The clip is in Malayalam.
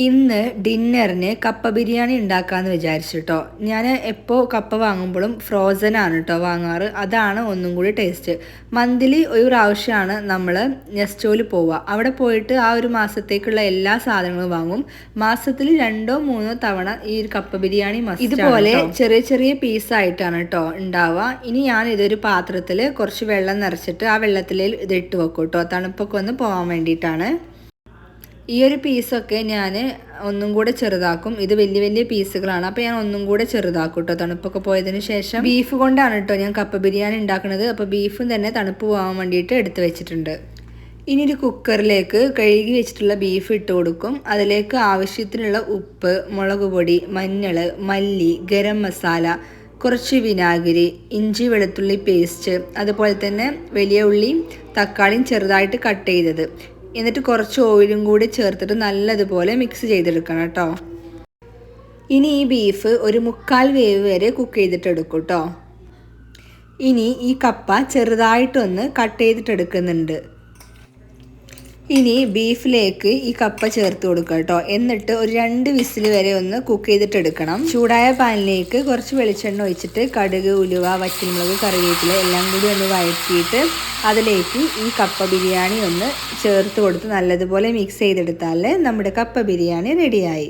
ഇന്ന് ഡിന്നറിന് കപ്പ ബിരിയാണി ഉണ്ടാക്കാമെന്ന് വിചാരിച്ചിട്ടോ. ഞാൻ എപ്പോൾ കപ്പ വാങ്ങുമ്പോഴും ഫ്രോസൺ ആണ് കേട്ടോ വാങ്ങാറ്. അതാണ് ഒന്നും കൂടി ടേസ്റ്റ്. മന്ത്ലി ഒരു പ്രാവശ്യമാണ് നമ്മൾ നെസ്റ്റോയിൽ പോവുക. അവിടെ പോയിട്ട് ആ ഒരു മാസത്തേക്കുള്ള എല്ലാ സാധനങ്ങളും വാങ്ങും. മാസത്തിൽ 2-3 തവണ ഈ ഒരു കപ്പ ബിരിയാണി ഇതുപോലെ ചെറിയ ചെറിയ പീസായിട്ടാണ് കേട്ടോ ഉണ്ടാവുക. ഇനി ഞാൻ ഇതൊരു പാത്രത്തിൽ കുറച്ച് വെള്ളം നിറച്ചിട്ട് ആ വെള്ളത്തിൽ ഇതിട്ട് വെക്കും കേട്ടോ, തണുപ്പൊക്കെ ഒന്ന് പോകാൻ വേണ്ടിയിട്ടാണ്. ഈ ഒരു പീസൊക്കെ ഞാൻ ഒന്നും കൂടെ ചെറുതാക്കും. ഇത് വലിയ വലിയ പീസുകളാണ്, അപ്പോൾ ഞാൻ ഒന്നും കൂടെ ചെറുതാക്കും കേട്ടോ തണുപ്പൊക്കെ പോയതിന് ശേഷം. ബീഫ് കൊണ്ടാണ് കേട്ടോ ഞാൻ കപ്പ ബിരിയാണി ഉണ്ടാക്കുന്നത്. അപ്പോൾ ബീഫും തന്നെ തണുപ്പ് പോകാൻ വേണ്ടിയിട്ട് എടുത്ത് വെച്ചിട്ടുണ്ട്. ഇനി ഒരു കുക്കറിലേക്ക് കഴുകി വെച്ചിട്ടുള്ള ബീഫ് ഇട്ട് കൊടുക്കും. അതിലേക്ക് ആവശ്യത്തിനുള്ള ഉപ്പ്, മുളക് പൊടി, മഞ്ഞൾ, മല്ലി, ഗരം മസാല, കുറച്ച് വിനാഗിരി, ഇഞ്ചി വെളുത്തുള്ളി പേസ്റ്റ്, അതുപോലെ തന്നെ വലിയ ഉള്ളിയും തക്കാളിയും ചെറുതായിട്ട് കട്ട് ചെയ്തത്, എന്നിട്ട് കുറച്ച് ഓയിലും കൂടി ചേർത്തിട്ട് നല്ലതുപോലെ മിക്സ് ചെയ്തെടുക്കണം കേട്ടോ. ഇനി ഈ ബീഫ് ഒരു 3/4 വേവ് വരെ കുക്ക് ചെയ്തിട്ടെടുക്കും കേട്ടോ. ഇനി ഈ കപ്പ ചെറുതായിട്ടൊന്ന് കട്ട് ചെയ്തിട്ടെടുക്കുന്നുണ്ട്. ഇനി ബീഫിലേക്ക് ഈ കപ്പ ചേർത്ത് കൊടുക്കുക കേട്ടോ. എന്നിട്ട് ഒരു 2 വിസിൽ വരെ ഒന്ന് കുക്ക് ചെയ്തിട്ടെടുക്കണം. ചൂടായ പാനിലേക്ക് കുറച്ച് വെളിച്ചെണ്ണ ഒഴിച്ചിട്ട് കടുക്, ഉലുവ, വറ്റൽമുളക്, കറിവേപ്പില എല്ലാം കൂടി ഒന്ന് വഴറ്റിയിട്ട് അതിലേക്ക് ഈ കപ്പ ബിരിയാണി ഒന്ന് ചേർത്ത് കൊടുത്ത് നല്ലതുപോലെ മിക്സ് ചെയ്തെടുത്താൽ നമ്മുടെ കപ്പ ബിരിയാണി റെഡിയായി.